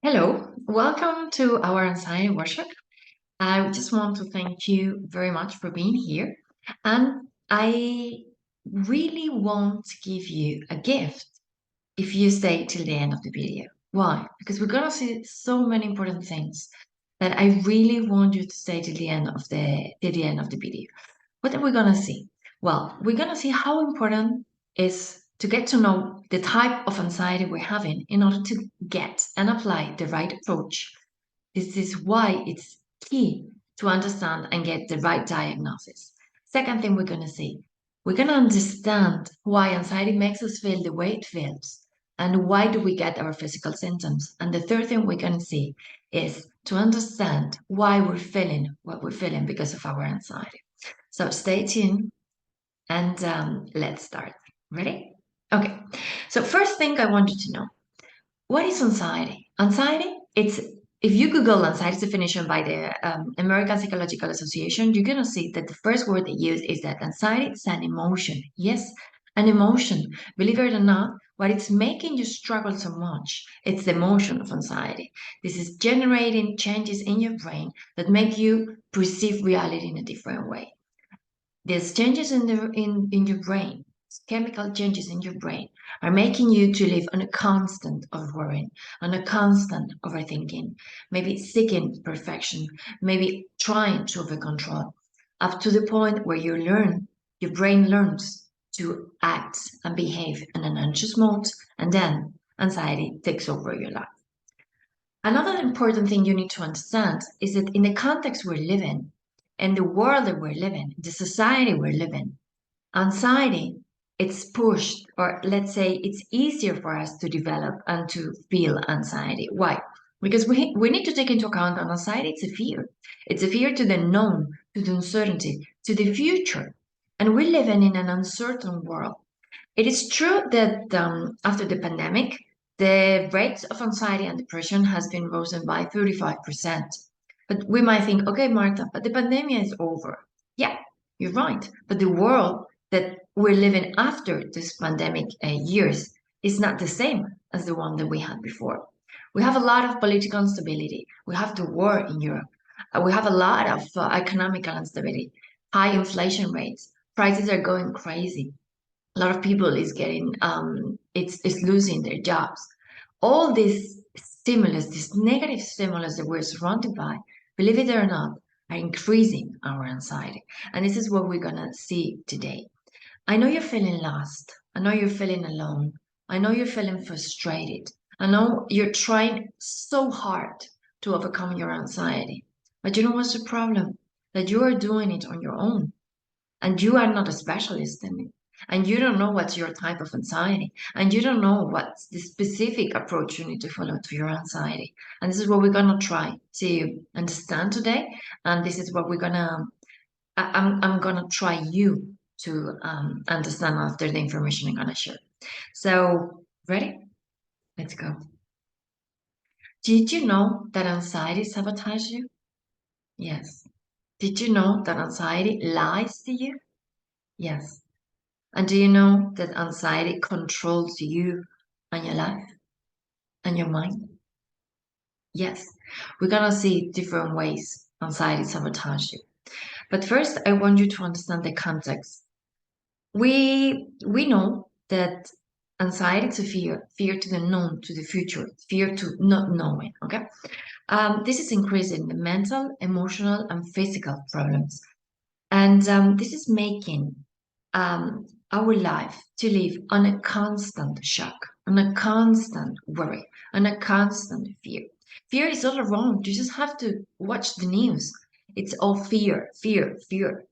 Hello, welcome to our anxiety workshop. I just want to thank you very much for being here. And I really want to give you a gift if you stay till the end of the video. Why? Because we're gonna see so many important things that I really want you to stay till the end of the video. What are we gonna see? Well, we're gonna see how important is to get to know the type of anxiety we're having in order to get and apply the right approach. This is why it's key to understand and get the right diagnosis. Second thing we're gonna see, we're gonna understand why anxiety makes us feel the way it feels and why do we get our physical symptoms. And the third thing we're gonna see is to understand why we're feeling what we're feeling because of our anxiety. So stay tuned and let's start. Ready? Okay. So first thing I want you to know, what is anxiety? Anxiety, it's if you Google anxiety definition by the American Psychological Association, you're gonna see that the first word they use is that anxiety is an emotion. Yes, an emotion. Believe it or not, what it's making you struggle so much, it's the emotion of anxiety. This is generating changes in your brain that make you perceive reality in a different way. These changes in your brain, chemical changes in your brain, are making you to live on a constant of worrying, on a constant overthinking, maybe seeking perfection, maybe trying to overcontrol, up to the point where your brain learns to act and behave in an anxious mode, and then anxiety takes over your life. Another important thing you need to understand is that in the context we're living, in the world that we're living, the society we're living, anxiety, it's pushed, or let's say it's easier for us to develop and to feel anxiety. Why? Because we need to take into account that anxiety, it's a fear. It's a fear to the known, to the uncertainty, to the future. And we're living in an uncertain world. It is true that after the pandemic, the rates of anxiety and depression has been risen by 35%. But we might think, okay, Marta, but the pandemic is over. Yeah, you're right. But the world that we're living after this pandemic years is not the same as the one that we had before. We have a lot of political instability. We have the war in Europe. We have a lot of economical instability, high inflation rates. Prices are going crazy. A lot of people is getting it's losing their jobs. All this stimulus, this negative stimulus that we're surrounded by, believe it or not, are increasing our anxiety. And this is what we're gonna see today. I know you're feeling lost. I know you're feeling alone. I know you're feeling frustrated. I know you're trying so hard to overcome your anxiety. But you know what's the problem? That you are doing it on your own and you are not a specialist in it. And you don't know what's your type of anxiety. And you don't know what's the specific approach you need to follow to your anxiety. And this is what we're going to try to understand today. And this is what I'm going to try you to understand after the information I'm going to share. So, ready? Let's go. Did you know that anxiety sabotages you? Yes. Did you know that anxiety lies to you? Yes. And do you know that anxiety controls you and your life and your mind? Yes, we're gonna see different ways anxiety sabotages you. But first, I want you to understand the context. We know that anxiety is a fear, fear to the known, to the future, fear to not knowing. Okay, this is increasing the mental, emotional, and physical problems. And this is making our life to live on a constant shock, on a constant worry, on a constant fear. Fear is all around. You just have to watch the news. It's all fear, fear, fear.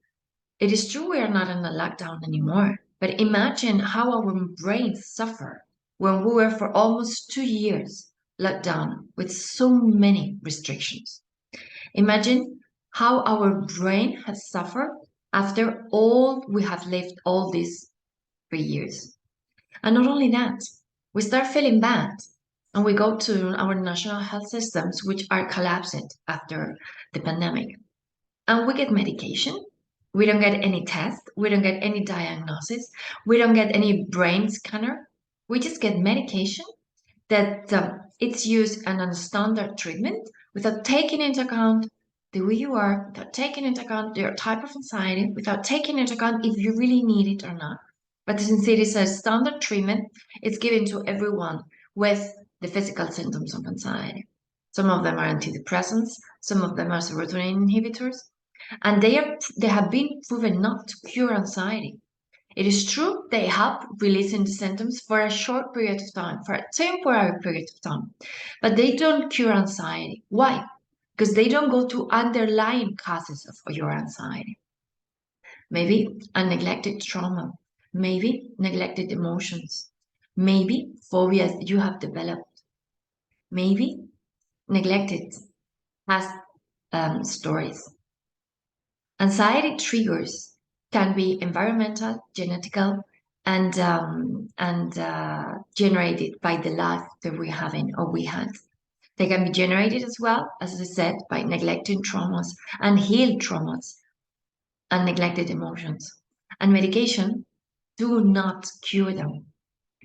It is true we are not in a lockdown anymore, but imagine how our brains suffer when we were for almost 2 years locked down with so many restrictions. Imagine how our brain has suffered after all we have lived all these 3 years. And not only that, we start feeling bad and we go to our national health systems, which are collapsing after the pandemic. And we get medication. We don't get any test. We don't get any diagnosis. We don't get any brain scanner. We just get medication that It's used as a standard treatment without taking into account the way you are, without taking into account your type of anxiety, without taking into account if you really need it or not. But since it is a standard treatment, it's given to everyone with the physical symptoms of anxiety. Some of them are antidepressants, some of them are serotonin inhibitors, and they have been proven not to cure anxiety. It is true they help releasing the symptoms for a short period of time, for a temporary period of time, but they don't cure anxiety. Why? Because they don't go to underlying causes of your anxiety. Maybe a neglected trauma, maybe neglected emotions, maybe phobias that you have developed, maybe neglected past stories. Anxiety triggers can be environmental, genetical, and generated by the life that we're having or we had. They can be generated as well, as I said, by neglecting traumas, unhealed traumas, and neglected emotions. And medication do not cure them.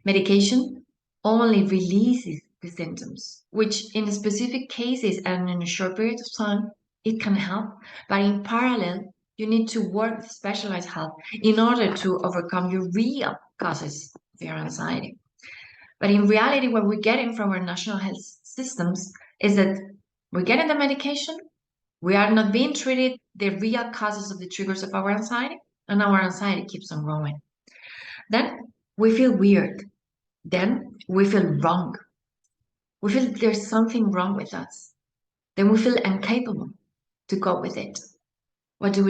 Medication only releases the symptoms, which in specific cases and in a short period of time, it can help. But in parallel, you need to work with specialized help in order to overcome your real causes of your anxiety. But in reality, what we're getting from our national health systems is that we're getting the medication, we are not being treated the real causes of the triggers of our anxiety, and our anxiety keeps on growing. Then we feel weird. Then we feel wrong. We feel there's something wrong with us. Then we feel incapable to cope with it. What do?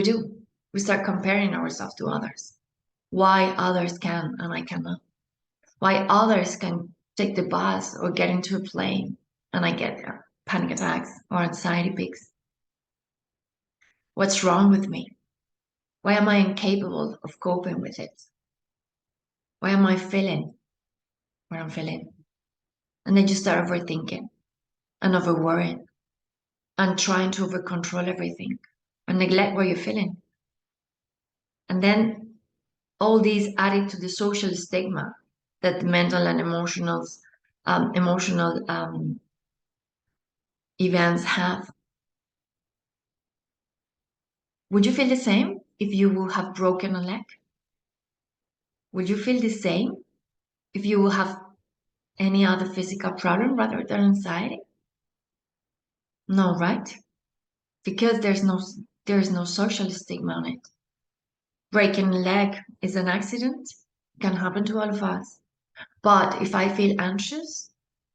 We start comparing ourselves to others. Why others can and I cannot? Why others can take the bus or get into a plane and I get panic attacks or anxiety peaks? What's wrong with me? Why am I incapable of coping with it? Why am I feeling what I'm feeling? And then you start overthinking and over worrying and trying to over control everything and neglect what you're feeling. And then all these added to the social stigma that mental and emotional events have. Would you feel the same if you will have broken a leg? Would you feel the same if you will have any other physical problem rather than anxiety? No, right? Because there is no social stigma on it. Breaking a leg is an accident, can happen to all of us. But if I feel anxious,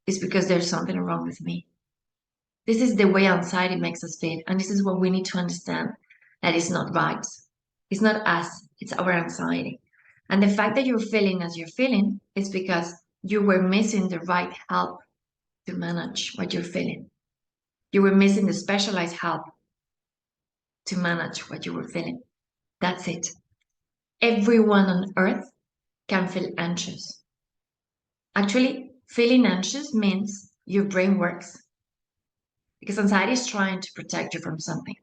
it's because there's something wrong with me. This is the way anxiety makes us feel, and this is what we need to understand that it's not right. It's not us, it's our anxiety. And the fact that you're feeling as you're feeling is because you were missing the right help to manage what you're feeling. You were missing the specialized help to manage what you were feeling. That's it. Everyone on earth can feel anxious. Actually, feeling anxious means your brain works because anxiety is trying to protect you from something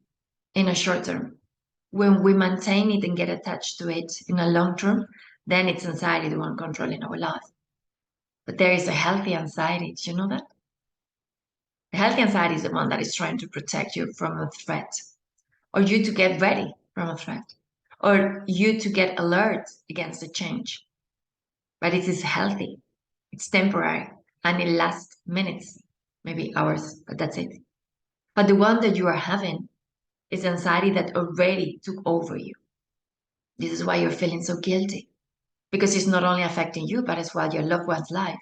in a short term. When we maintain it and get attached to it in a long term, then it's anxiety the one controlling our life. But there is a healthy anxiety. Do you know that? The healthy anxiety is the one that is trying to protect you from a threat, or you to get ready from a threat, or you to get alert against a change. But it is healthy, it's temporary, and it lasts minutes, maybe hours, but that's it. But the one that you are having is anxiety that already took over you. This is why you're feeling so guilty, because it's not only affecting you, but as well your loved one's life.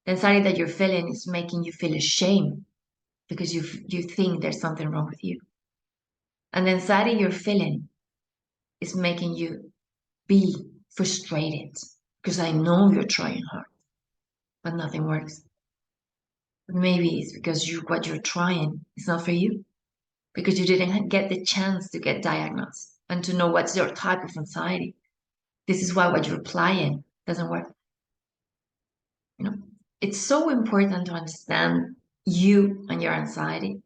The anxiety that you're feeling is making you feel ashamed because you think there's something wrong with you. And the anxiety you're feeling is making you be frustrated because I know you're trying hard, but nothing works. But maybe it's because what you're trying is not for you, because you didn't get the chance to get diagnosed and to know what's your type of anxiety. This is why what you're applying doesn't work. You know, it's so important to understand you and your anxiety.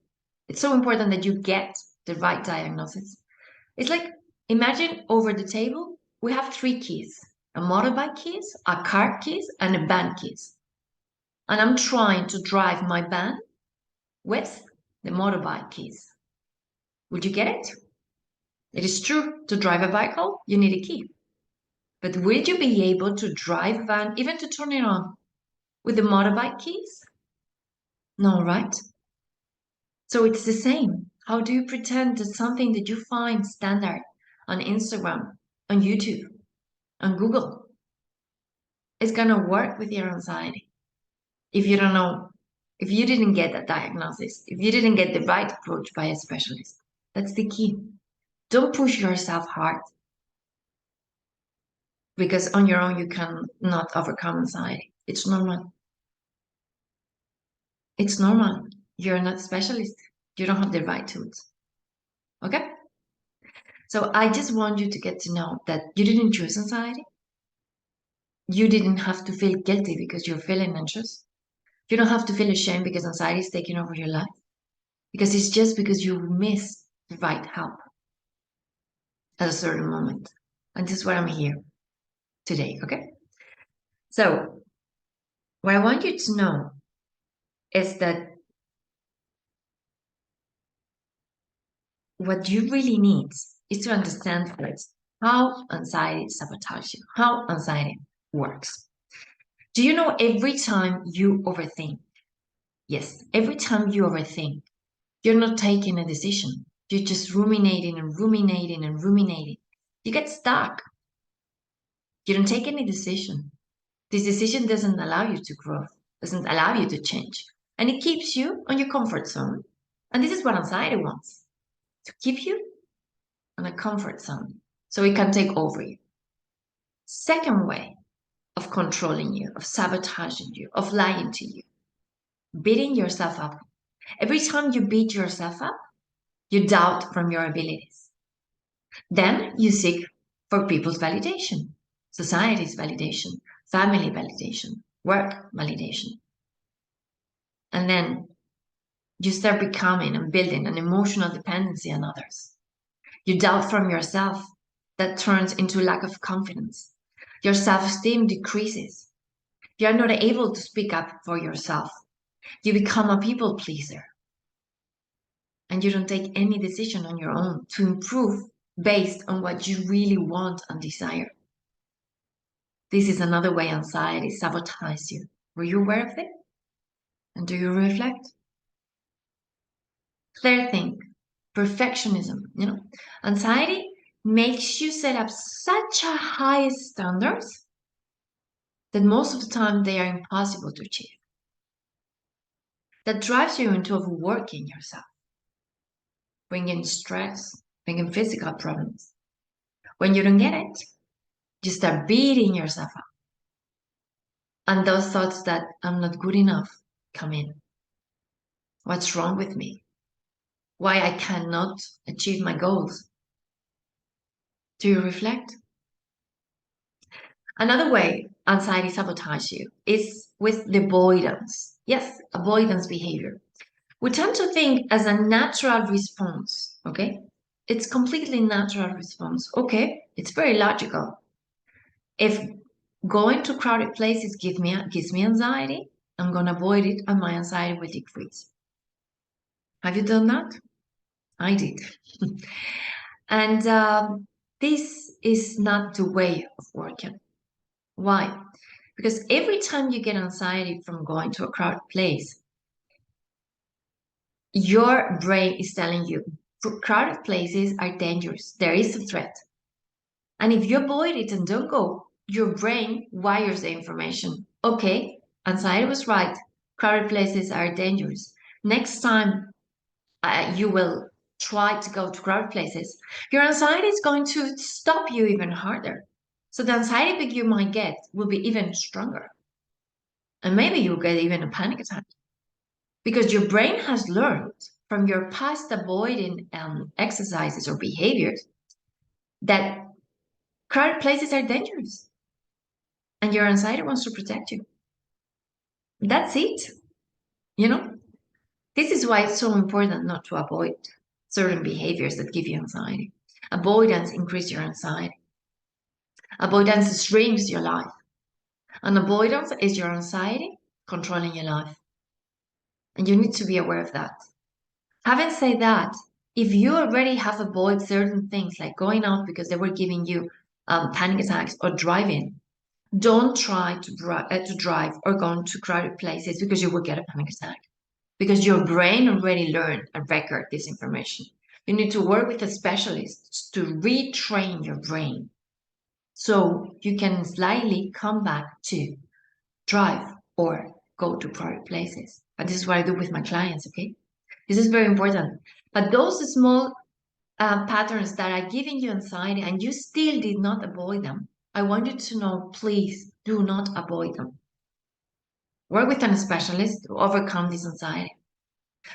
It's so important that you get the right diagnosis. It's like imagine over the table we have three keys: a motorbike keys, a car keys, and a band keys. and I'm trying to drive my van with the motorbike keys. Would you get it? It is true, to drive a bicycle, you need a key. But would you be able to drive a van, even to turn it on, with the motorbike keys? No, right? So it's the same. How do you pretend that something that you find standard on Instagram, on YouTube, on Google is going to work with your anxiety if you don't know, if you didn't get a diagnosis, if you didn't get the right approach by a specialist? That's the key. Don't push yourself hard because on your own you cannot overcome anxiety. It's normal. It's normal. You're not a specialist. You don't have the right tools. Okay? So I just want you to get to know that you didn't choose anxiety. You didn't have to feel guilty because you're feeling anxious. You don't have to feel ashamed because anxiety is taking over your life. Because it's just because you miss the right help at a certain moment. And this is why I'm here today, okay? So what I want you to know is that what you really need is to understand first how anxiety sabotages you, how anxiety works. Do you know every time you overthink? Yes, every time you overthink, you're not taking a decision. You're just ruminating and ruminating and ruminating. You get stuck. You don't take any decision. This decision doesn't allow you to grow, doesn't allow you to change. And it keeps you on your comfort zone. And this is what anxiety wants, to keep you on a comfort zone so it can take over you. Second way of controlling you, of sabotaging you, of lying to you, beating yourself up. Every time you beat yourself up, you doubt from your abilities. Then you seek for people's validation, society's validation, family validation, work validation. And then you start becoming and building an emotional dependency on others. You doubt from yourself, that turns into lack of confidence. Your self-esteem decreases. You are not able to speak up for yourself. You become a people pleaser. And you don't take any decision on your own to improve based on what you really want and desire. This is another way anxiety sabotages you. Were you aware of it? And do you reflect? Third thing, perfectionism. Anxiety makes you set up such a high standards that most of the time they are impossible to achieve. That drives you into overworking yourself, bringing stress, bringing physical problems. When you don't get it, you start beating yourself up. And those thoughts that I'm not good enough come in. What's wrong with me? Why I cannot achieve my goals? Do you reflect? Another way anxiety sabotages you is with the avoidance. Yes, avoidance behavior. We tend to think as a natural response, okay? It's completely natural response. Okay, it's very logical. If going to crowded places gives me anxiety, I'm going to avoid it and my anxiety will decrease. Have you done that? I did. And this is not the way of working. Why? Because every time you get anxiety from going to a crowded place, your brain is telling you crowded places are dangerous. There is a threat. And if you avoid it and don't go, your brain wires the information. Okay, anxiety was right. Crowded places are dangerous. Next time you will try to go to crowded places, your anxiety is going to stop you even harder. So the anxiety peak you might get will be even stronger. And maybe you'll get even a panic attack because your brain has learned from your past avoiding exercises or behaviors that crowded places are dangerous and your anxiety wants to protect you. That's it. You know, this is why it's so important not to avoid certain behaviors that give you anxiety. Avoidance increases your anxiety. Avoidance shrinks your life. And avoidance is your anxiety controlling your life. And you need to be aware of that. Having said that, if you already have avoided certain things like going out because they were giving you panic attacks or driving, don't try to drive or go to crowded places because you will get a panic attack. Because your brain already learned and record this information. You need to work with a specialist to retrain your brain so you can slightly come back to drive or go to private places. And this is what I do with my clients, okay? This is very important. But those small patterns that are giving you anxiety and you still did not avoid them, I want you to know, please do not avoid them. Work with a specialist to overcome this anxiety.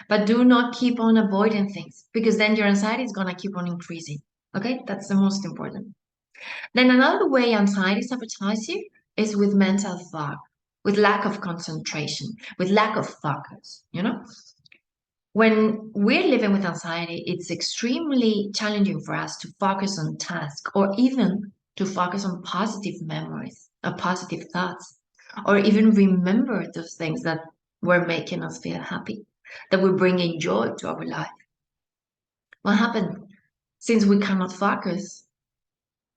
But do not keep on avoiding things because then your anxiety is going to keep on increasing. Okay, that's the most important. Then another way anxiety sabotages you is with mental fog, with lack of concentration, with lack of focus. When we're living with anxiety, it's extremely challenging for us to focus on tasks or even to focus on positive memories or positive thoughts or even remember those things that were making us feel happy, that were bringing joy to our life. What happened? Since we cannot focus,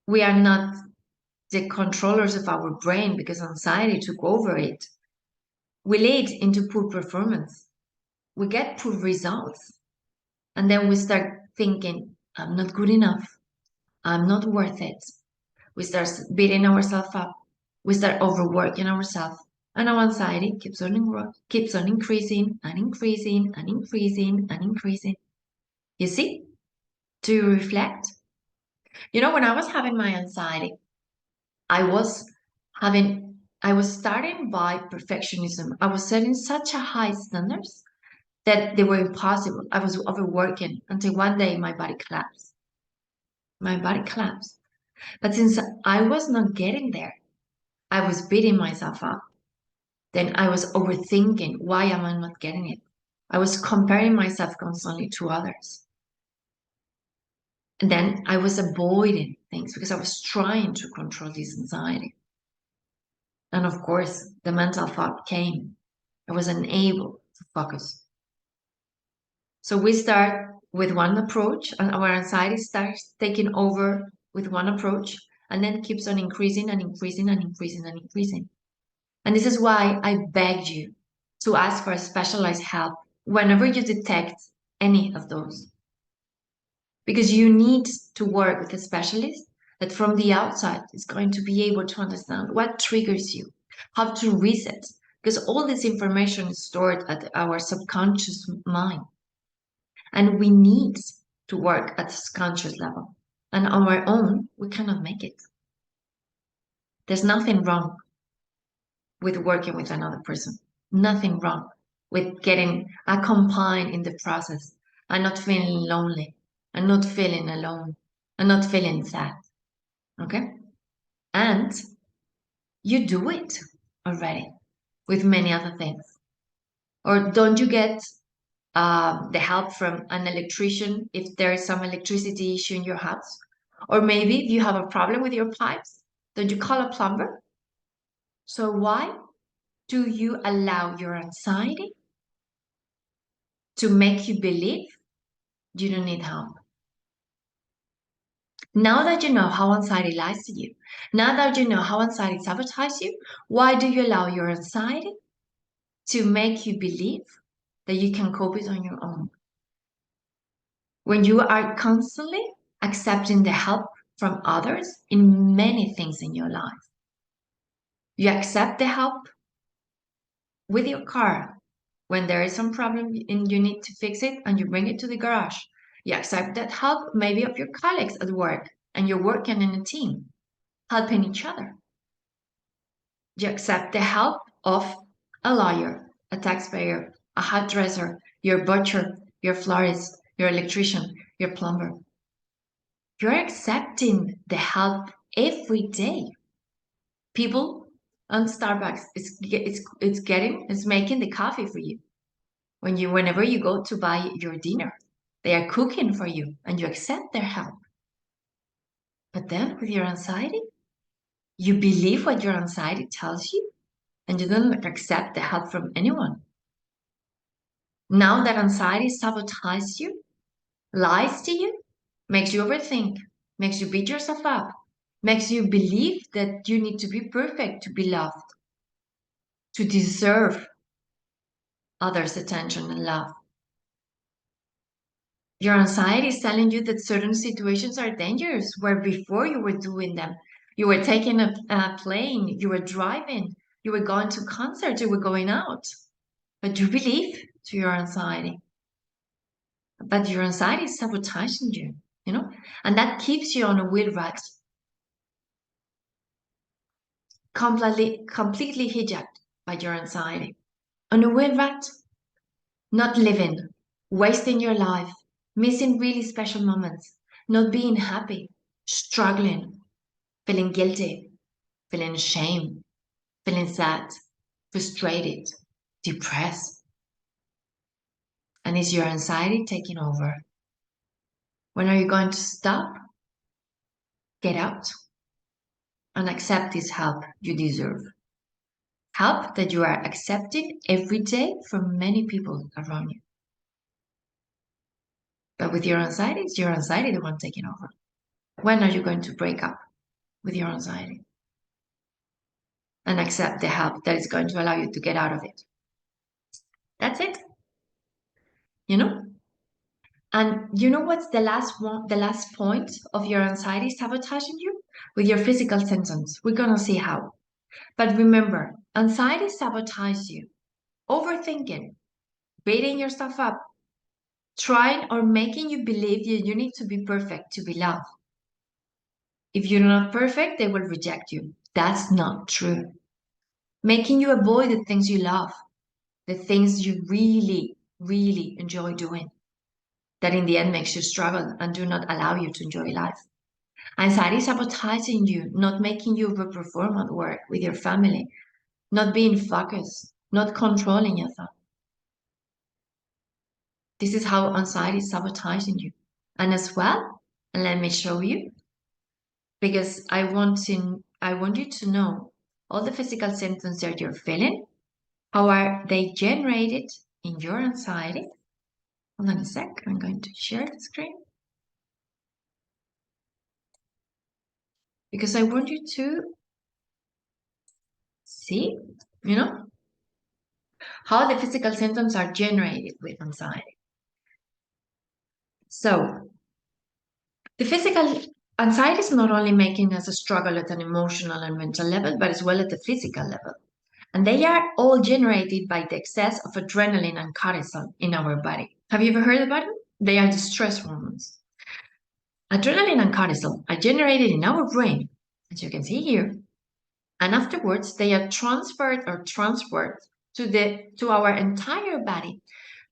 we are not the controllers of our brain because anxiety took over it. We lead into poor performance. We get poor results. And then we start thinking, I'm not good enough. I'm not worth it. We start beating ourselves up. We start overworking ourselves. And our anxiety keeps on increasing and increasing and increasing and increasing. You see? Do you reflect? When I was having my anxiety, I was I was starting by perfectionism. I was setting such a high standards that they were impossible. I was overworking until one day my body collapsed. My body collapsed. But since I was not getting there, I was beating myself up. Then I was overthinking, why am I not getting it? I was comparing myself constantly to others. And then I was avoiding things because I was trying to control this anxiety. And of course, the mental fog came. I was unable to focus. So we start with one approach, and our anxiety starts taking over with one approach, and then keeps on increasing and increasing and increasing and increasing. And this is why I beg you to ask for specialized help whenever you detect any of those. Because you need to work with a specialist that from the outside is going to be able to understand what triggers you, how to reset, because all this information is stored at our subconscious mind. And we need to work at this conscious level. And on our own, we cannot make it. There's nothing wrong with working with another person. Nothing wrong with getting accompanied in the process and not feeling lonely and not feeling alone and not feeling sad. Okay? And you do it already with many other things. Or don't you get the help from an electrician if there is some electricity issue in your house? Or maybe if you have a problem with your pipes, don't you call a plumber? So why do you allow your anxiety to make you believe you don't need help? Now that you know how anxiety lies to you, now that you know how anxiety sabotages you, why do you allow your anxiety to make you believe that you can cope it on your own? When you are constantly accepting the help from others in many things in your life, you accept the help with your car when there is some problem and you need to fix it and you bring it to the garage. You accept that help maybe of your colleagues at work and you're working in a team, helping each other. You accept the help of a lawyer, a taxpayer, a hairdresser, your butcher, your florist, your electrician, your plumber. You're accepting the help every day. People on Starbucks is making the coffee for you. Whenever you go to buy your dinner, they are cooking for you and you accept their help. But then with your anxiety, you believe what your anxiety tells you and you don't accept the help from anyone. Now that anxiety sabotages you, lies to you, makes you overthink, makes you beat yourself up, makes you believe that you need to be perfect to be loved, to deserve others' attention and love. Your anxiety is telling you that certain situations are dangerous, where before you were doing them, you were taking a plane, you were driving, you were going to concerts, you were going out. But you believe to your anxiety. But your anxiety is sabotaging you, and that keeps you on a wheel rut, completely hijacked by your anxiety. On a wheel rut, not living, wasting your life, missing really special moments, not being happy, struggling, feeling guilty, feeling shame, feeling sad, frustrated, depressed. And is your anxiety taking over? When are you going to stop? Get out and accept this help you deserve. Help that you are accepting every day from many people around you. But with your anxiety, it's your anxiety the one taking over. When are you going to break up with your anxiety and accept the help that is going to allow you to get out of it? That's it. You know? And you know what's the last one, the last point of your anxiety sabotaging you? With your physical symptoms. We're gonna see how. But remember, anxiety sabotages you. Overthinking, beating yourself up, trying or making you believe that you need to be perfect to be loved. If you're not perfect, they will reject you. That's not true. Making you avoid the things you love, the things you really, really enjoy doing, that in the end makes you struggle and do not allow you to enjoy life. Anxiety sabotaging you, not making you overperform at work with your family, not being focused, not controlling your thoughts. This is how anxiety is sabotaging you. And as well, and let me show you, because I want you to know all the physical symptoms that you're feeling. How are they generated in your anxiety? Hold on a sec. I'm going to share the screen because I want you to see, you know, how the physical symptoms are generated with anxiety. So the physical anxiety is not only making us struggle at an emotional and mental level, but as well at the physical level. And they are all generated by the excess of adrenaline and cortisol in our body. Have you ever heard about them? They are the stress hormones. Adrenaline and cortisol are generated in our brain, as you can see here, and afterwards they are transferred or transferred to our entire body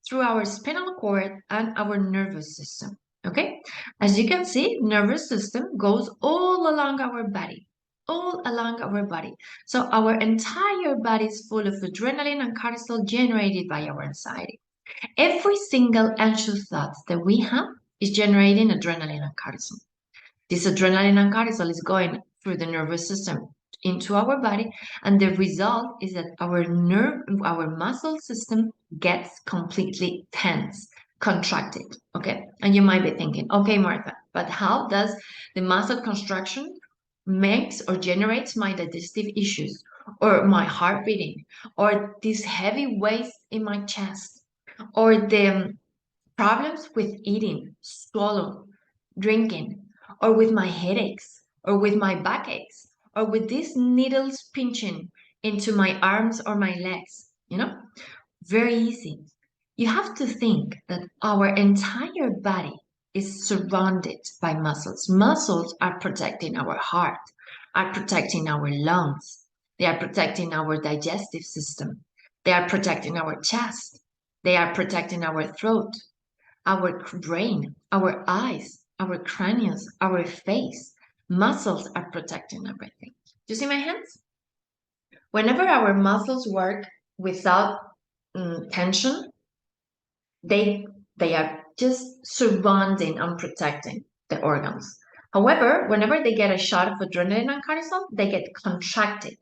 through our spinal cord and our nervous system. Okay, as you can see, nervous system goes all along our body, all along our body. So our entire body is full of adrenaline and cortisol generated by our anxiety. Every single anxious thought that we have is generating adrenaline and cortisol. This adrenaline and cortisol is going through the nervous system into our body, and the result is that our muscle system gets completely tense, contracted. Okay, and you might be thinking, okay, Martha, but how does the muscle contraction makes or generates my digestive issues, or my heart beating, or this heavy weight in my chest, or the problems with eating, swallow, drinking, or with my headaches, or with my backaches, or with these needles pinching into my arms or my legs? Very easy. You have to think that our entire body is surrounded by muscles. Muscles are protecting our heart, are protecting our lungs, they are protecting our digestive system, they are protecting our chest, they are protecting our throat, our brain, our eyes, our craniums, our face. Muscles are protecting everything. Do you see my hands? Whenever our muscles work without tension, they they are just surrounding and protecting the organs. However, whenever they get a shot of adrenaline and cortisol, they get contracted.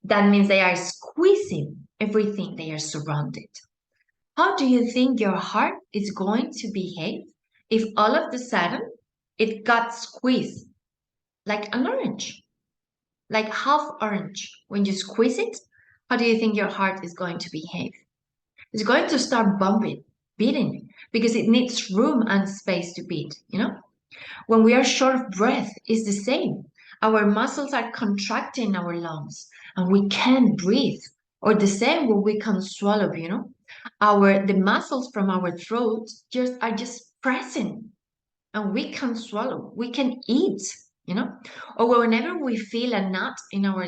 That means they are squeezing everything they are surrounded. How do you think your heart is going to behave if all of a sudden it got squeezed like an orange, like half orange? When you squeeze it, how do you think your heart is going to behave? It's going to start bumping, beating, because it needs room and space to beat, you know? When we are short of breath, it's the same. Our muscles are contracting our lungs and we can't breathe. Or the same when we can swallow, you know? The muscles from our throat just pressing and we can swallow. We can eat, you know? Or whenever we feel a knot in our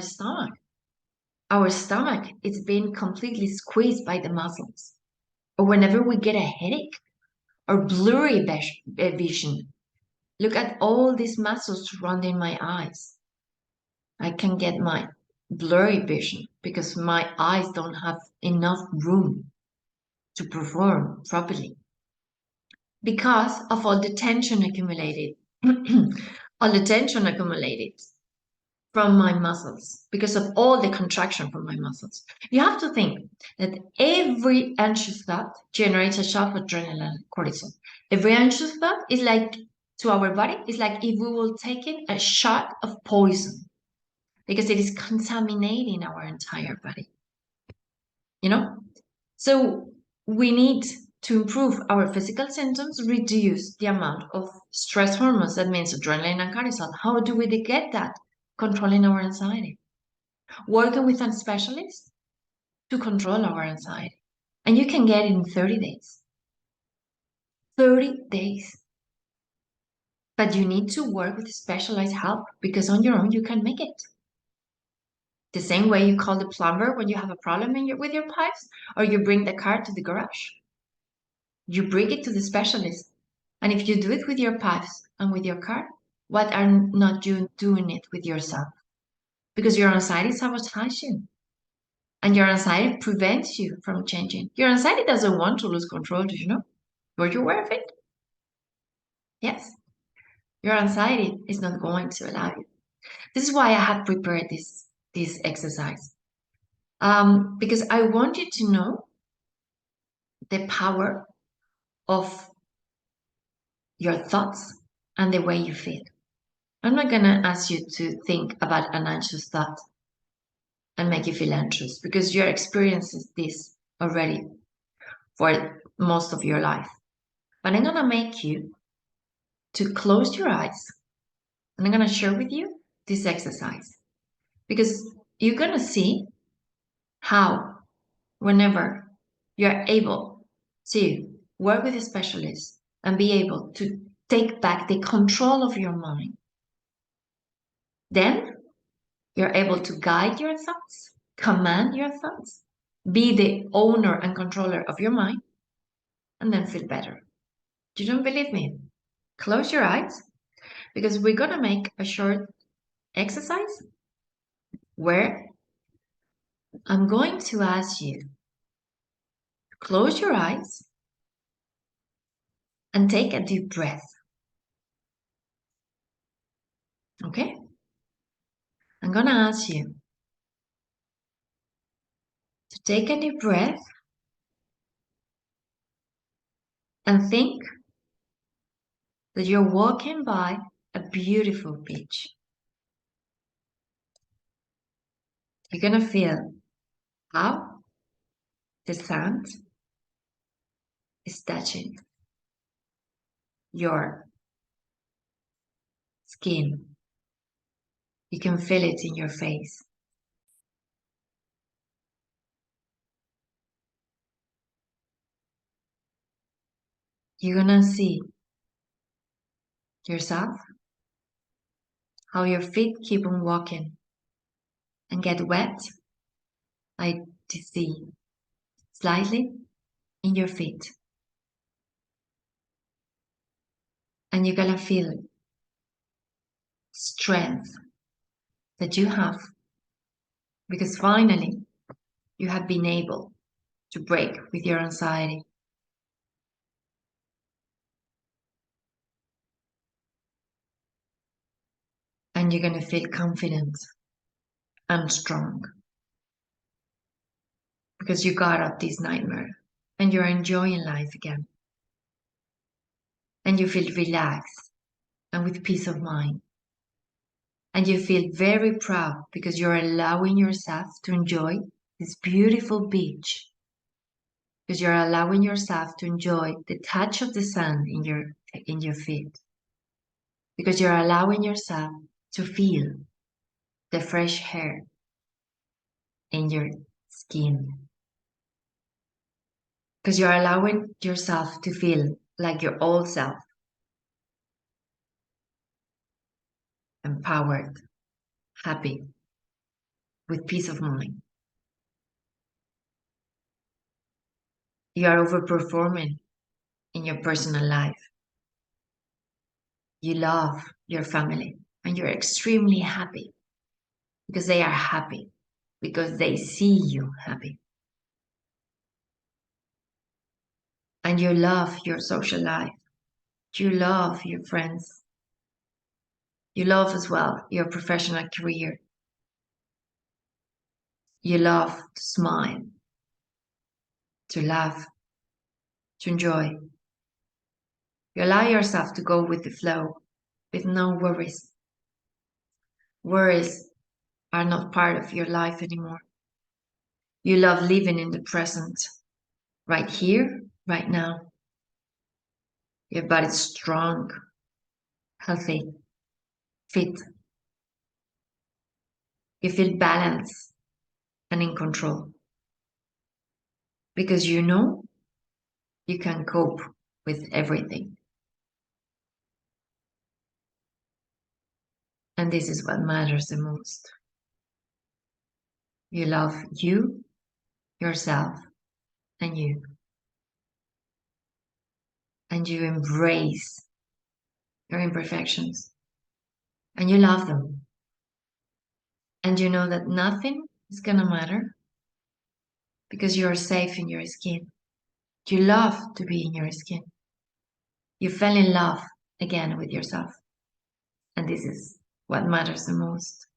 stomach is being completely squeezed by the muscles. Or whenever we get a headache or blurry vision. Look at all these muscles surrounding my eyes. I can get my blurry vision because my eyes don't have enough room to perform properly because of all the tension accumulated. All the tension accumulated from my muscles because of all the contraction from my muscles. You have to think that every anxious thought generates a shot of adrenaline, cortisol. Every anxious thought is like to our body, it's like if we were taking a shot of poison because it is contaminating our entire body, you know? So we need to improve our physical symptoms, reduce the amount of stress hormones, that means adrenaline and cortisol. How do we get that? Controlling our anxiety, working with a specialist to control our anxiety. And you can get it in 30 days. 30 days. But you need to work with specialized help because on your own you can make it. The same way you call the plumber when you have a problem with your pipes, or you bring the car to the garage. You bring it to the specialist. And if you do it with your pipes and with your car, what are not you doing it with yourself? Because your anxiety sabotages you. And your anxiety prevents you from changing. Your anxiety doesn't want to lose control, do you know? Were you aware of it? Yes. Your anxiety is not going to allow you. This is why I have prepared this exercise. Because I want you to know the power of your thoughts and the way you feel. I'm not going to ask you to think about an anxious thought and make you feel anxious because you're experiencing this already for most of your life. But I'm going to make you to close your eyes and I'm going to share with you this exercise because you're going to see how, whenever you're able to work with a specialist and be able to take back the control of your mind, then you're able to guide your thoughts, command your thoughts, be the owner and controller of your mind, and then feel better. You don't believe me? Close your eyes because we're going to make a short exercise where I'm going to ask you to close your eyes and take a deep breath. Okay? I'm going to ask you to take a deep breath and think that you're walking by a beautiful beach. You're going to feel how the sand is touching your skin. You can feel it in your face. You're going to see yourself, how your feet keep on walking and get wet like the sea, slightly in your feet. And you're going to feel strength that you have because finally you have been able to break with your anxiety. And you're going to feel confident and strong. because you got up this nightmare and you're enjoying life again and you feel relaxed and with peace of mind. And you feel very proud because you're allowing yourself to enjoy this beautiful beach, because you're allowing yourself to enjoy the touch of the sun in your feet, because you're allowing yourself to feel the fresh air in your skin, because you're allowing yourself to feel like your old self, empowered, happy, with peace of mind. You are overperforming in your personal life. You love your family and you're extremely happy because they are happy, because they see you happy. And you love your social life. You love your friends. You love as well your professional career. You love to smile, to laugh, to enjoy. You allow yourself to go with the flow with no worries. Worries are not part of your life anymore. You love living in the present, right here, right now. Your body's strong, healthy, fit. You feel balanced and in control because you know you can cope with everything. And this is what matters the most. You love you, yourself, and you. And you embrace your imperfections. And you love them. And you know that nothing is going to matter because you are safe in your skin. You love to be in your skin. You fell in love again with yourself. And this is what matters the most.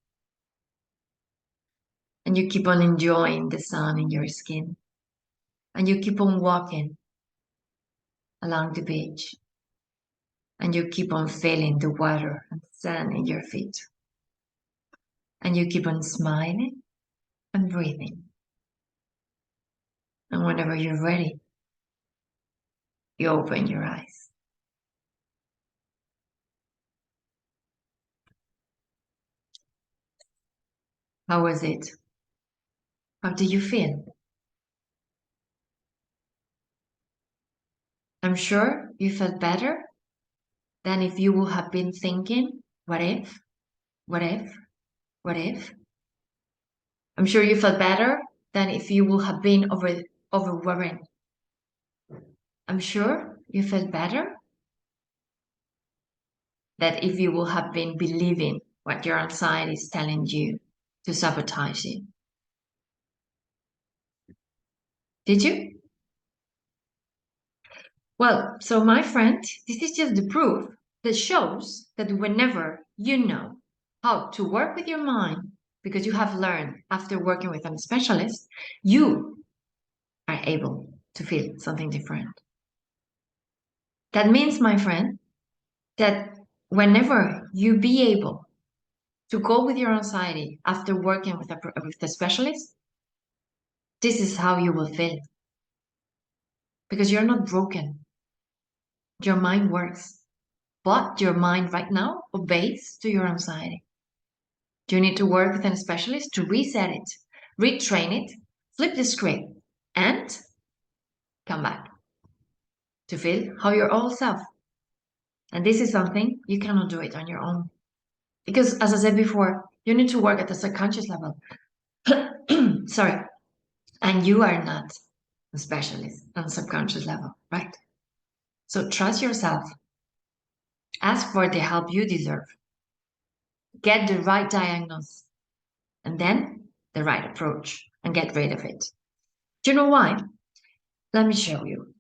And you keep on enjoying the sun in your skin. And you keep on walking along the beach. And you keep on feeling the water and the sand in your feet. And you keep on smiling and breathing. And whenever you're ready, you open your eyes. How was it? How do you feel? I'm sure you felt better than if you would have been thinking, what if, what if, what if? I'm sure you felt better than if you would have been overworried. I'm sure you felt better than if you would have been believing what your anxiety is telling you to sabotage you. Did you? Well, so my friend, this is just the proof that shows that whenever you know how to work with your mind, because you have learned after working with a specialist, you are able to feel something different. That means, my friend, that whenever you be able to go with your anxiety after working with a specialist, this is how you will feel because you're not broken. Your mind works, but your mind right now obeys to your anxiety. You need to work with a specialist to reset it, retrain it, flip the script, and come back to feel how your old self. And this is something you cannot do it on your own. Because as I said before, you need to work at the subconscious level. Sorry. And you are not a specialist on subconscious level, right? So trust yourself. Ask for the help you deserve. Get the right diagnose and then the right approach and get rid of it. Do you know why? Let me show you.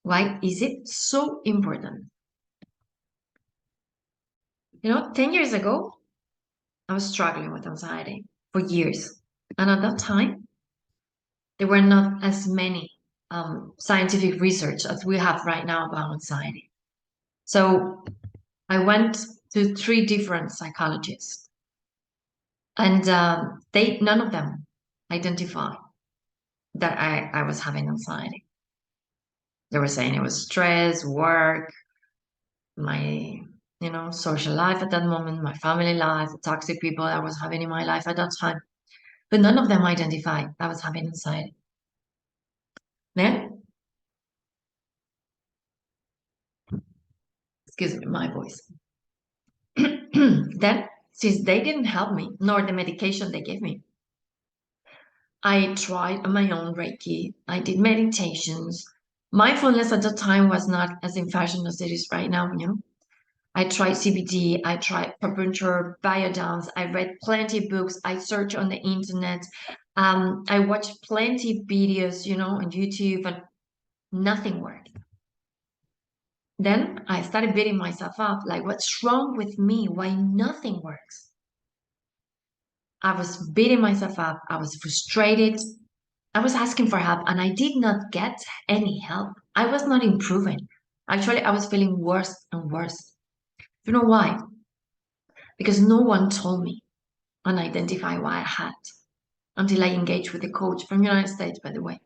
Why is it so important? 10 years ago, I was struggling with anxiety for years. And at that time, There were not as many scientific research as we have right now about anxiety. So I went to three different psychologists, and they none of them identified that I was having anxiety. They were saying it was stress, work, my social life at that moment, my family life, the toxic people I was having in my life at that time. But none of them identified I was having anxiety. Then, excuse me, my voice. Then, since they didn't help me, nor the medication they gave me, I tried on my own Reiki. I did meditations. Mindfulness at the time was not as in fashion as it is right now. I tried CBD, I tried acupuncture, biodance, I read plenty of books, I searched on the internet, I watched plenty of videos, on YouTube, and nothing worked. Then I started beating myself up, like, what's wrong with me? Why nothing works? I was beating myself up, I was frustrated, I was asking for help, and I did not get any help. I was not improving. Actually, I was feeling worse and worse. You know why? Because no one told me and identify what I had until I engaged with a coach from the United States, by the way.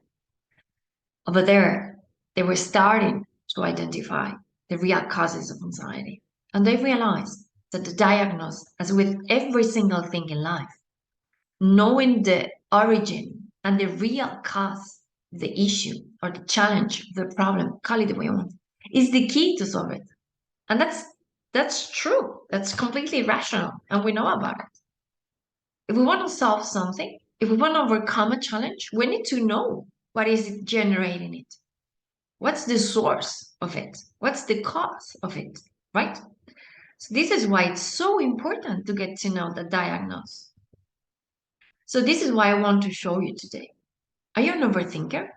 Over there, they were starting to identify the real causes of anxiety. And they realized that the diagnose, as with every single thing in life, knowing the origin and the real cause of the issue or the challenge, the problem, call it the way you want, is the key to solve it. And that's true. That's completely rational. And we know about it. If we want to solve something, if we want to overcome a challenge, we need to know what is generating it. What's the source of it? What's the cause of it? Right? So this is why it's so important to get to know the diagnose. So this is why I want to show you today. Are you an overthinker?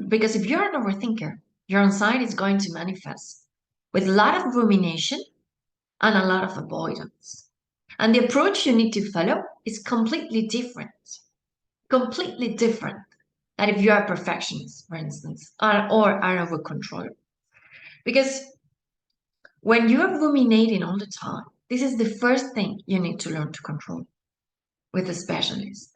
Because if you're an overthinker, your anxiety is going to manifest with a lot of rumination and a lot of avoidance. And the approach you need to follow is completely different. Completely different than if you are a perfectionist, for instance, or are overcontroller. Because when you are ruminating all the time, this is the first thing you need to learn to control with a specialist.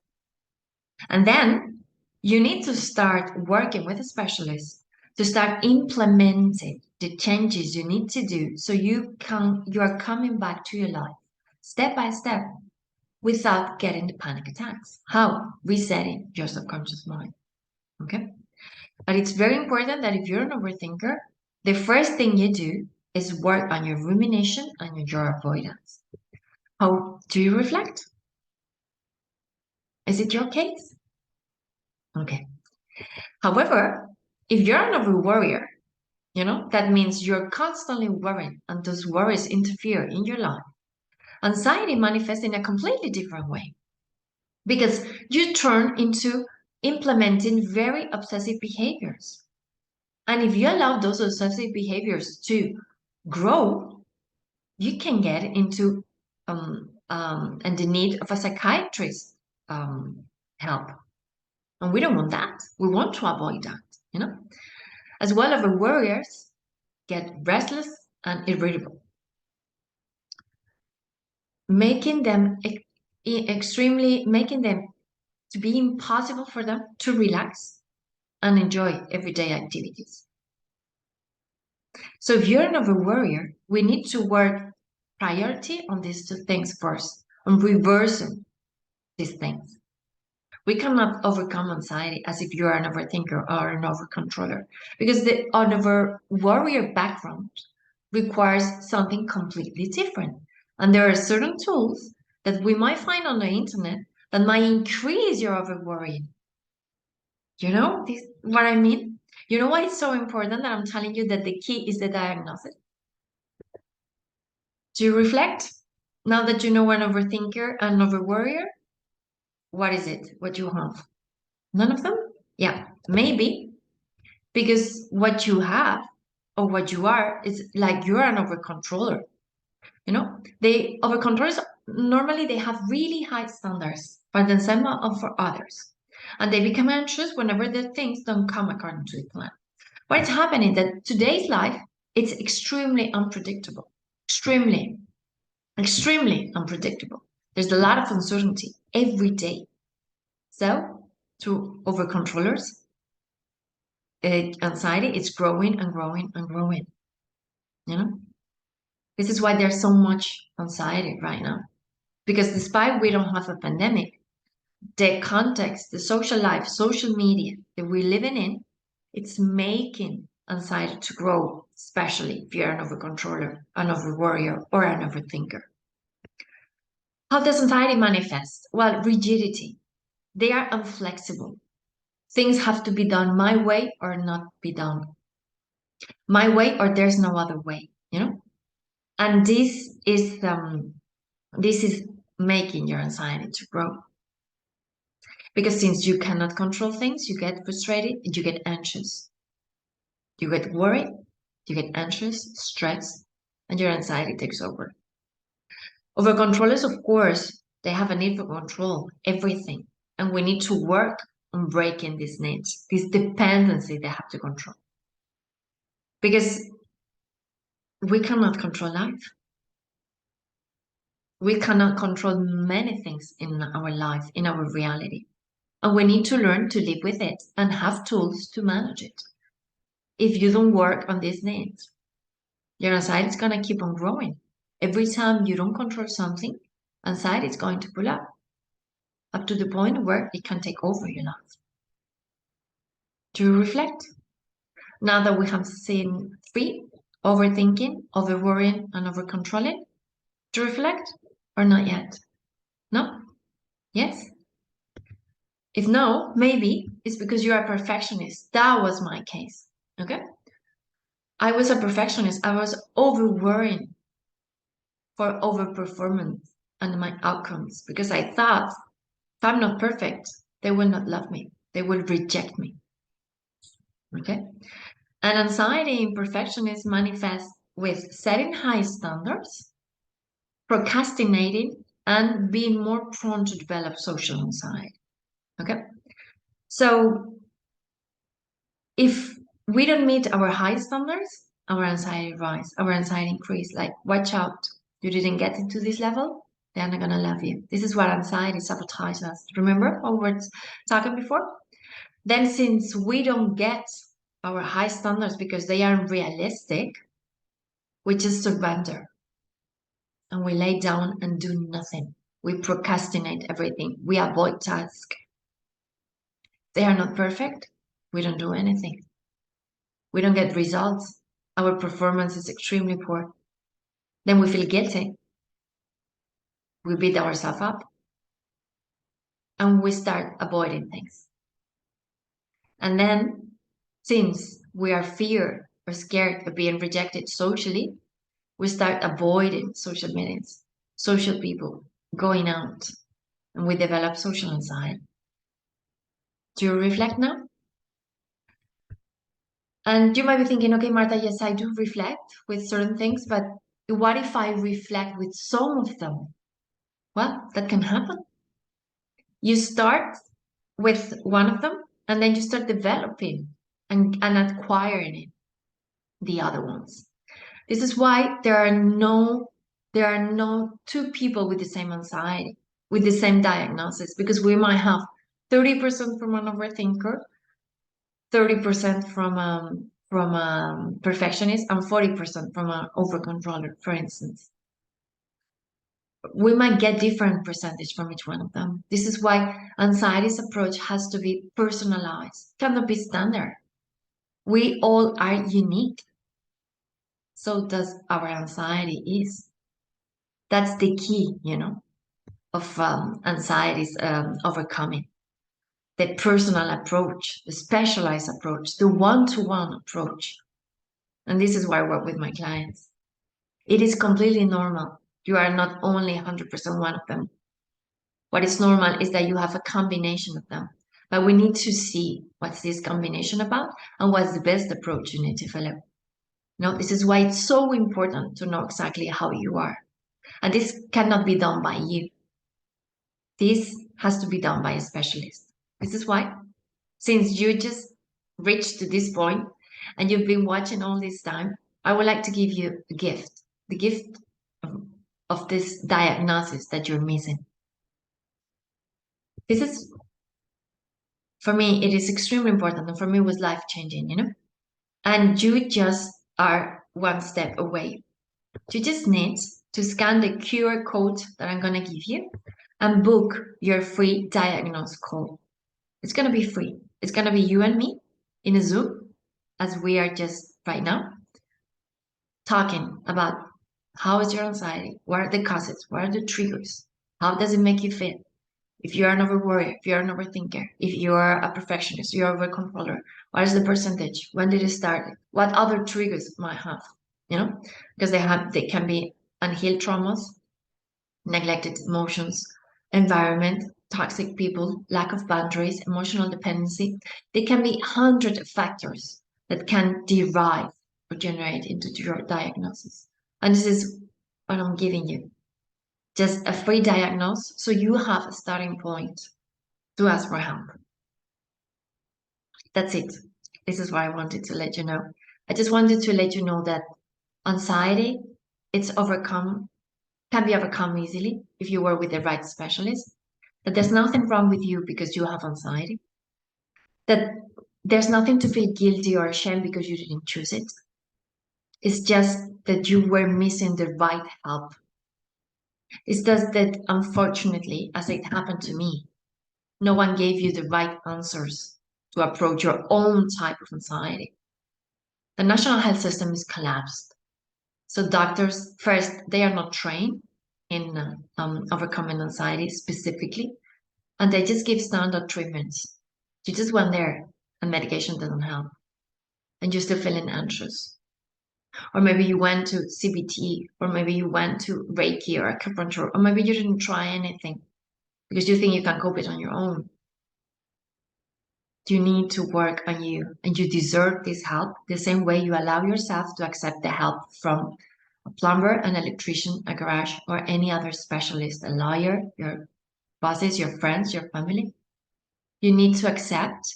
And then you need to start working with a specialist to start implementing the changes you need to do so you are coming back to your life step by step without getting the panic attacks. How? Resetting your subconscious mind. Okay. But it's very important that if you're an overthinker, the first thing you do is work on your rumination and your avoidance. How do you reflect? Is it your case? Okay. However, if you're an over worrier, that means you're constantly worrying and those worries interfere in your life. Anxiety manifests in a completely different way because you turn into implementing very obsessive behaviors. And if you allow those obsessive behaviors to grow, you can get into and the need of a psychiatrist help. And we don't want that. We want to avoid that. As well as worriers get restless and irritable, making them making them to be impossible for them to relax and enjoy everyday activities. So if you're an over worrier, we need to work priority on these two things first, on reversing these things. We cannot overcome anxiety as if you are an overthinker or an overcontroller because the over warrior background requires something completely different. And there are certain tools that we might find on the internet that might increase your over worrying. You know what I mean? You know why it's so important that I'm telling you that the key is the diagnosis? Do you reflect? Now that you know an overthinker and over worrier, what is it? What you have? None of them? Yeah, maybe because what you have or what you are is like you're an overcontroller. They overcontrollers normally they have really high standards for themselves or for others. And they become anxious whenever the things don't come according to the plan. What is happening is that today's life, it's extremely unpredictable. Extremely, extremely unpredictable. There's a lot of uncertainty every day. So, through overcontrollers, anxiety is growing and growing and growing. You know, this is why there's so much anxiety right now. Because despite we don't have a pandemic, the context, the social life, social media that we're living in, it's making anxiety to grow, especially if you're an overcontroller, an overworrier, or an overthinker. How does anxiety manifest? Well, rigidity. They are inflexible. Things have to be done my way or not be done. My way or there's no other way, you know? And this is making your anxiety to grow. Because since you cannot control things, you get frustrated, you get anxious. You get worried, you get anxious, stressed, and your anxiety takes over. Over controllers, of course, they have a need for control, everything. And we need to work on breaking these needs, this dependency they have to control. Because we cannot control life. We cannot control many things in our life, in our reality. And we need to learn to live with it and have tools to manage it. If you don't work on these needs, your anxiety is going to keep on growing. Every time you don't control something, anxiety is going to pull up to the point where it can take over your life. To reflect. Now that we have seen three, overthinking, overworrying, and overcontrolling, to reflect or not yet? No? Yes? If no, maybe it's because you're a perfectionist. That was my case. Okay? I was a perfectionist. I was overworrying for overperformance and my outcomes because I thought if I'm not perfect, they will not love me. They will reject me. Okay? And anxiety and perfectionism manifest with setting high standards, procrastinating, and being more prone to develop social anxiety. Okay? So if we don't meet our high standards, our anxiety rise, our anxiety increase. Like, watch out, you didn't get into this level, they're not gonna love you. This is what anxiety sabotages us. Remember what we were talking before? Then since we don't get our high standards because they are unrealistic, we just surrender and we lay down and do nothing. We procrastinate everything. We avoid tasks. They are not perfect. We don't do anything. We don't get results. Our performance is extremely poor. Then we feel guilty. We beat ourselves up and we start avoiding things. And then, since we are fear or scared of being rejected socially, we start avoiding social meetings, social people, going out, and we develop social anxiety. Do you reflect now? And you might be thinking, okay, Marta, yes, I do reflect with certain things, but what if I reflect with some of them? Well, that can happen. You start with one of them, and then you start developing and acquiring the other ones. This is why there are no two people with the same anxiety, with the same diagnosis, because we might have 30% from an overthinker, 30% from a perfectionist, and 40% from an overcontroller, for instance. We might get different percentage from each one of them. This is why anxiety's approach has to be personalized, cannot be standard. We all are unique. So does our anxiety is. That's the key, of anxiety's overcoming. The personal approach, the specialized approach, the one-to-one approach. And this is why I work with my clients. It is completely normal. You are not only 100% one of them. What is normal is that you have a combination of them. But we need to see what's this combination about and what's the best approach you need to follow. This is why it's so important to know exactly how you are. And this cannot be done by you. This has to be done by a specialist. This is why, since you just reached to this point and you've been watching all this time, I would like to give you a gift, the gift of, of this diagnosis that you're missing. This is, for me, it is extremely important. And for me, it was life changing, you know? And you just are one step away. You just need to scan the QR code that I'm going to give you and book your free diagnose call. It's going to be free. It's going to be you and me in a Zoom, as we are just right now, talking about how is your anxiety? What are the causes? What are the triggers? How does it make you feel? If you are an overworrier, if you're an overthinker, if you are a perfectionist, you're a overcontroller, what is the percentage? When did it start? What other triggers might have? You know, because they can be unhealed traumas, neglected emotions, environment, toxic people, lack of boundaries, emotional dependency. There can be hundreds of factors that can derive or generate into your diagnosis. And this is what I'm giving you. Just a free diagnosis so you have a starting point to ask for help. That's it. This is what I wanted to let you know. I just wanted to let you know that anxiety, can be overcome easily if you were with the right specialist. That there's nothing wrong with you because you have anxiety. That there's nothing to feel guilty or ashamed because you didn't choose it. It's just that you were missing the right help. It's just that unfortunately, as it happened to me, no one gave you the right answers to approach your own type of anxiety. The national health system is collapsed. So doctors, first, they are not trained in overcoming anxiety specifically, and they just give standard treatments. You just went there, and medication doesn't help, and you're still feeling anxious. Or maybe you went to CBT, or maybe you went to Reiki or acupuncture, or maybe you didn't try anything because you think you can cope it on your own. You need to work on you, and you deserve this help the same way you allow yourself to accept the help from a plumber, an electrician, a garage, or any other specialist, a lawyer, your bosses, your friends, your family. You need to accept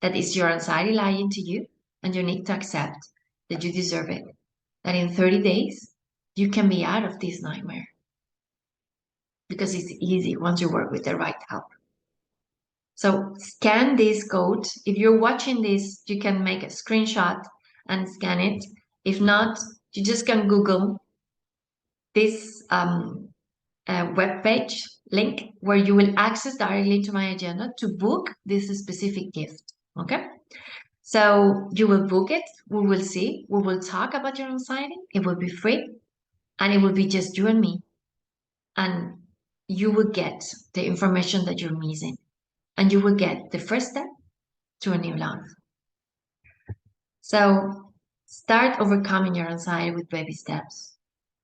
that it's your anxiety lying to you, and you need to accept that you deserve it. That in 30 days, you can be out of this nightmare because it's easy once you work with the right help. So scan this code. If you're watching this, you can make a screenshot and scan it. If not, you just can Google this web page link where you will access directly to my agenda to book this specific gift. Okay? So you will book it. We will see. We will talk about your anxiety. It will be free and it will be just you and me. And you will get the information that you're missing. And you will get the first step to a new life. So start overcoming your anxiety with baby steps.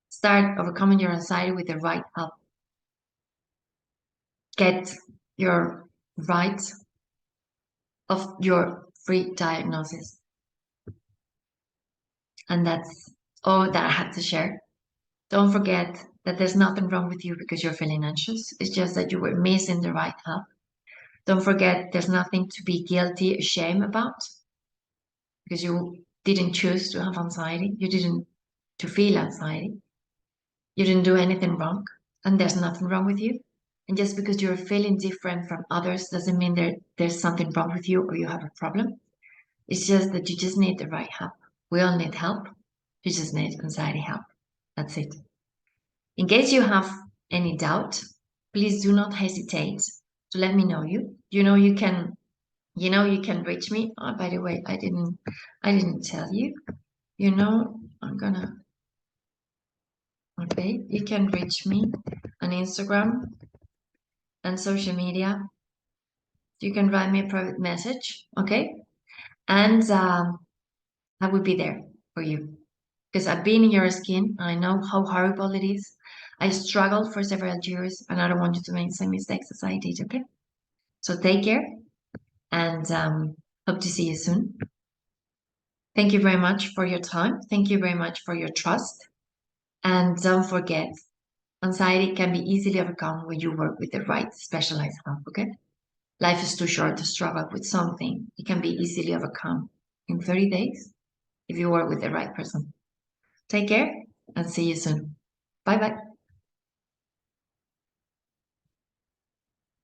Start overcoming your anxiety with the right help. Get your right of your free diagnosis. And that's all that I had to share. Don't forget that there's nothing wrong with you because you're feeling anxious. It's just that you were missing the right help. Don't forget there's nothing to be guilty, ashamed about because you didn't choose to have anxiety. You didn't to feel anxiety. You didn't do anything wrong, and there's nothing wrong with you. And just because you're feeling different from others doesn't mean there's something wrong with you or you have a problem. It's just that you just need the right help. We all need help. You just need anxiety help. That's it. In case you have any doubt, please do not hesitate to let me know you. You can reach me. Oh, by the way, I didn't tell you. Okay, you can reach me on Instagram and social media. You can write me a private message, okay? And I will be there for you because I've been in your skin. I know how horrible it is. I struggled for several years and I don't want you to make the same mistakes as I did, okay? So take care and hope to see you soon. Thank you very much for your time. Thank you very much for your trust. And don't forget, anxiety can be easily overcome when you work with the right specialized help, okay? Life is too short to struggle with something. It can be easily overcome in 30 days if you work with the right person. Take care and see you soon. Bye bye.